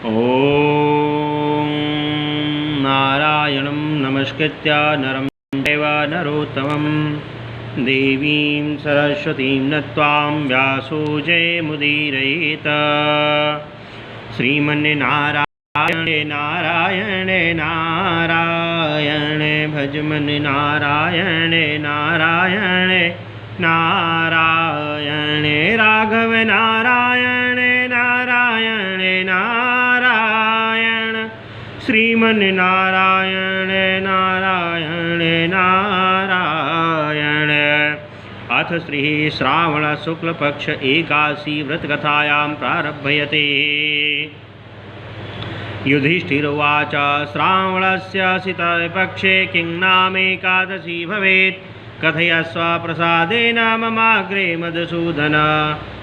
ॐ नारायणं नमस्कृत्य नरं चैव नरोत्तमं देवीं सरस्वतीं नत्वां व्यासो जयमुदीरयेत्। श्रीमन्नारायणे नारायणे नारायणे भजमन नारायणे नारायणे नारायणे राघव नारायणे नारायणे नारायण श्रीमन्नारायणे नारायणे नारायण। अथ श्री श्रावण शुक्ल पक्ष एकादशी व्रतकथायां प्रारभ्यते। युधिष्ठिरोवाच श्रावणस्य शीतपक्षे किं नामेकादशी भवेत् कथयस्व प्रसादेन ममाग्रे मधुसूदन।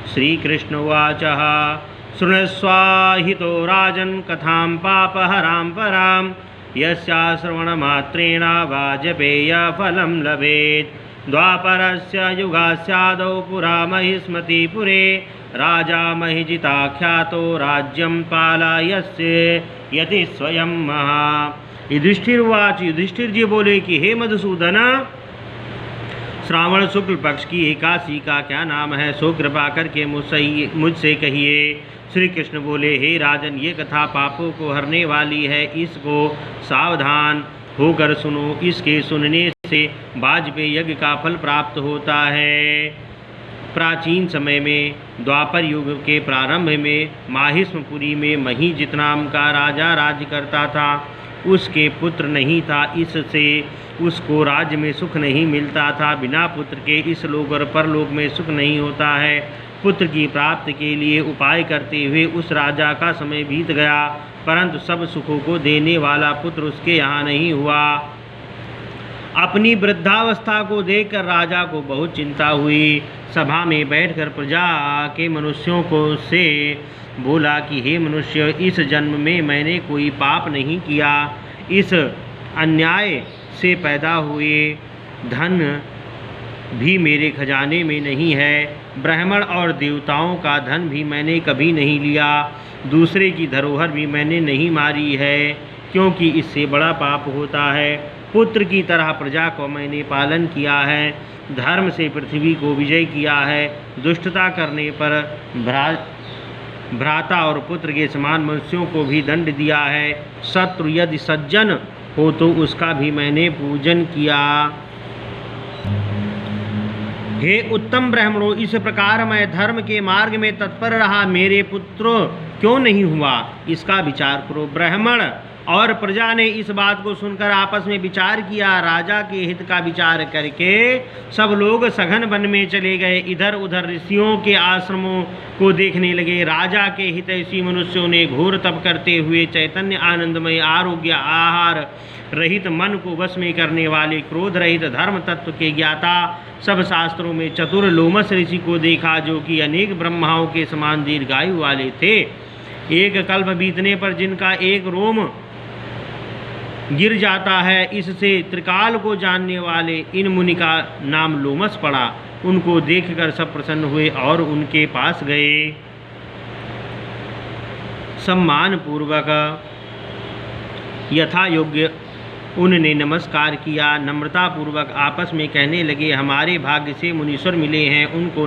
श्रीकृष्णोवाच शृणुष्वाहितो राजन् कथां पापहरां परां यस्या श्रवणमात्रेण वाजपेयफलं लभेत्। द्वापरस्य युगास्यादौ पुरा महिष्मतीपुरे राजा महिजिताख्यातो राज्यं पालयस्य यति स्वयं महा। युधिष्ठिरोवाच युधिष्ठिर जी बोले कि हे मधुसूदन, श्रावण शुक्ल पक्ष की एकादशी का क्या नाम है, सो कृपा करके मुझसे कहिए। श्री कृष्ण बोले, हे राजन, ये कथा पापों को हरने वाली है, इसको सावधान होकर सुनो। इसके सुनने से वाजपेय यज्ञ का फल प्राप्त होता है। प्राचीन समय में द्वापर युग के प्रारंभ में माहिष्मपुरी में महिजित नाम का राजा राज्य करता था। उसके पुत्र नहीं था, इससे उसको राज्य में सुख नहीं मिलता था। बिना पुत्र के इस लोक और परलोक में सुख नहीं होता है। पुत्र की प्राप्ति के लिए उपाय करते हुए उस राजा का समय बीत गया, परंतु सब सुखों को देने वाला पुत्र उसके यहाँ नहीं हुआ। अपनी वृद्धावस्था को देखकर राजा को बहुत चिंता हुई। सभा में बैठकर प्रजा के मनुष्यों को से बोला कि हे मनुष्य, इस जन्म में मैंने कोई पाप नहीं किया। इस अन्याय से पैदा हुए धन भी मेरे खजाने में नहीं है। ब्राह्मण और देवताओं का धन भी मैंने कभी नहीं लिया। दूसरे की धरोहर भी मैंने नहीं मारी है, क्योंकि इससे बड़ा पाप होता है। पुत्र की तरह प्रजा को मैंने पालन किया है, धर्म से पृथ्वी को विजय किया है। दुष्टता करने पर भ्राता और पुत्र के समान मनुष्यों को भी दंड दिया है। शत्रु यदि सज्जन हो तो उसका भी मैंने पूजन किया। हे उत्तम ब्राह्मणों, इस प्रकार मैं धर्म के मार्ग में तत्पर रहा, मेरे पुत्र क्यों नहीं हुआ, इसका विचार करो। ब्राह्मण और प्रजा ने इस बात को सुनकर आपस में विचार किया। राजा के हित का विचार करके सब लोग सघन वन में चले गए। इधर उधर ऋषियों के आश्रमों को देखने लगे। राजा के हितैषी मनुष्यों ने घोर तप करते हुए चैतन्य आनंदमय आरोग्य आहार रहित मन को वश में करने वाले क्रोध रहित धर्म तत्व के ज्ञाता सब शास्त्रों में चतुर लोमस ऋषि को देखा, जो कि अनेक ब्रह्माओं के समान दीर्घायु वाले थे। एक कल्प बीतने पर जिनका एक रोम गिर जाता है, इससे त्रिकाल को जानने वाले इन मुनि का नाम लोमस पड़ा। उनको देखकर सब प्रसन्न हुए और उनके पास गए। सम्मान पूर्वक यथा योग्य उनने नमस्कार किया। नम्रता पूर्वक आपस में कहने लगे, हमारे भाग्य से मुनीश्वर मिले हैं। उनको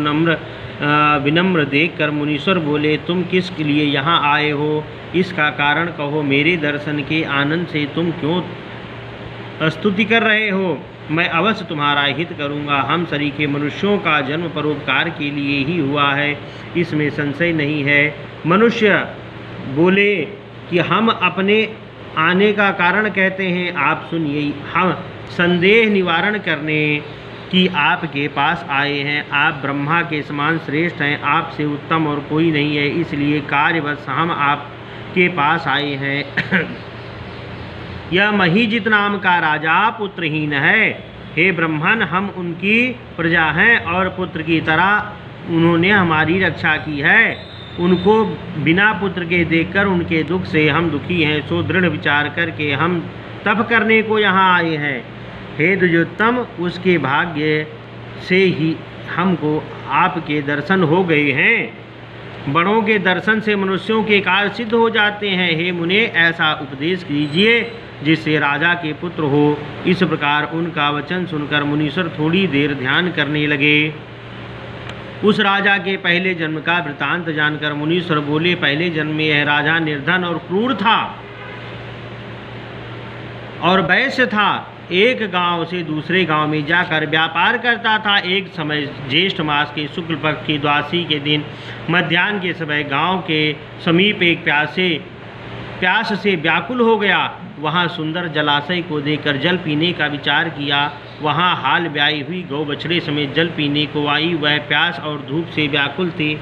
विनम्र देखकर मुनीश्वर बोले, तुम किस लिए यहाँ आए हो, इसका कारण कहो। मेरे दर्शन के आनंद से तुम क्यों स्तुति कर रहे हो? मैं अवश्य तुम्हारा हित करूँगा। हम सरीखे मनुष्यों का जन्म परोपकार के लिए ही हुआ है, इसमें संशय नहीं है। मनुष्य बोले कि हम अपने आने का कारण कहते हैं, आप सुनिए। हम संदेह निवारण करने कि आपके पास आए हैं। आप ब्रह्मा के समान श्रेष्ठ हैं, आपसे उत्तम और कोई नहीं है, इसलिए कार्यवश हम आपके पास आए हैं। यह महिजित नाम का राजा पुत्रहीन है। हे ब्रह्मन, हम उनकी प्रजा हैं और पुत्र की तरह उन्होंने हमारी रक्षा की है। उनको बिना पुत्र के देखकर उनके दुख से हम दुखी हैं, सो दृढ़ विचार करके हम तप करने को यहाँ आए हैं। हे द्विजोत्तम, उसके भाग्य से ही हमको आपके दर्शन हो गए हैं। बड़ों के दर्शन से मनुष्यों के कार्य सिद्ध हो जाते हैं। हे मुने, ऐसा उपदेश कीजिए जिससे राजा के पुत्र हो। इस प्रकार उनका वचन सुनकर मुनीश्वर थोड़ी देर ध्यान करने लगे। उस राजा के पहले जन्म का वृतांत जानकर मुनीश्वर बोले, पहले जन्म में यह राजा निर्धन और क्रूर था और वैश्य था। एक गांव से दूसरे गांव में जाकर व्यापार करता था। एक समय ज्येष्ठ मास के शुक्ल पक्ष की द्वादशी के दिन मध्याह्न के समय गांव के समीप एक प्यास से व्याकुल हो गया। वहां सुंदर जलाशय को देखकर जल पीने का विचार किया। वहां हाल ब्याई हुई गौ बछड़े समेत जल पीने को आई। वह प्यास और धूप से व्याकुल थी।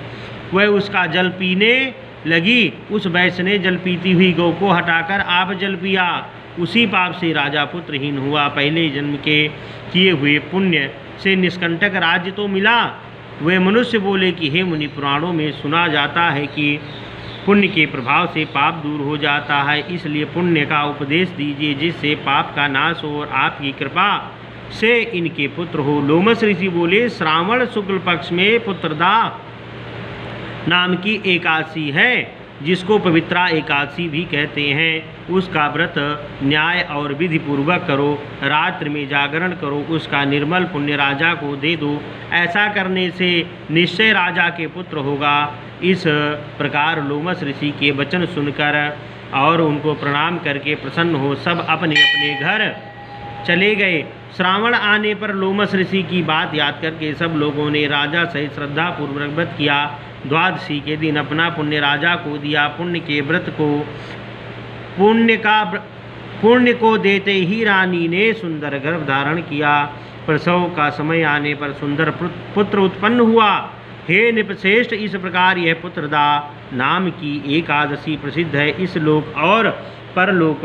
वह उसका जल पीने लगी। उस वैश्य ने जल पीती हुई गौ को हटाकर आप जल पिया। उसी पाप से राजा पुत्रहीन हुआ। पहले जन्म के किए हुए पुण्य से निष्कंटक राज्य तो मिला। वे मनुष्य बोले कि हे मुनि, पुराणों में सुना जाता है कि पुण्य के प्रभाव से पाप दूर हो जाता है। इसलिए पुण्य का उपदेश दीजिए जिससे पाप का नाश हो और आपकी कृपा से इनके पुत्र हो। लोमस ऋषि बोले, श्रावण शुक्ल पक्ष में पुत्रदा नाम की एकादशी है, जिसको पवित्रा एकादशी भी कहते हैं। उसका व्रत न्याय और विधि पूर्वक करो। रात्रि में जागरण करो। उसका निर्मल पुण्य राजा को दे दो। ऐसा करने से निश्चय राजा के पुत्र होगा। इस प्रकार लोमस ऋषि के वचन सुनकर और उनको प्रणाम करके प्रसन्न हो सब अपने अपने घर चले गए। श्रावण आने पर लोमस ऋषि की बात याद करके सब लोगों ने राजा सहित श्रद्धा पूर्वक व्रत किया। द्वादशी के दिन अपना पुण्य राजा को दिया। पुण्य के व्रत को पुण्य को देते ही रानी ने सुंदर गर्भ धारण किया। प्रसव का समय आने पर सुंदर पुत्र उत्पन्न हुआ। हे नृपश्रेष्ठ, इस प्रकार यह पुत्रदा नाम की एकादशी प्रसिद्ध है। इस लोक और परलोक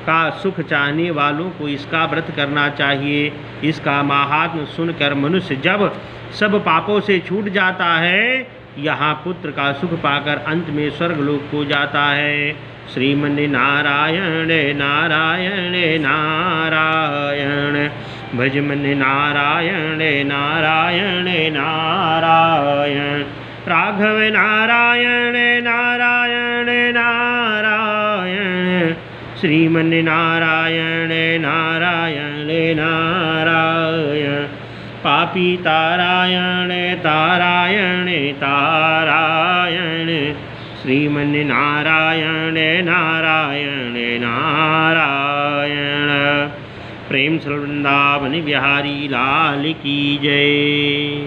का सुख चाहने वालों को इसका व्रत करना चाहिए। इसका महात्म्य सुनकर मनुष्य जब सब पापों से छूट जाता है, यहाँ पुत्र का सुख पाकर अंत में स्वर्गलोक को जाता है। श्रीमन नारायण नारायण नारायण, भजमन नारायण नारायण नारायण, राघव नारायण नारायण नारायण, श्रीमन नारायण नारायण नारायण, पापी तारायण तारायण तारायण, श्रीमन नारायण नारायण नारायण। प्रेम से वृंदावन बिहारी लाल की जय।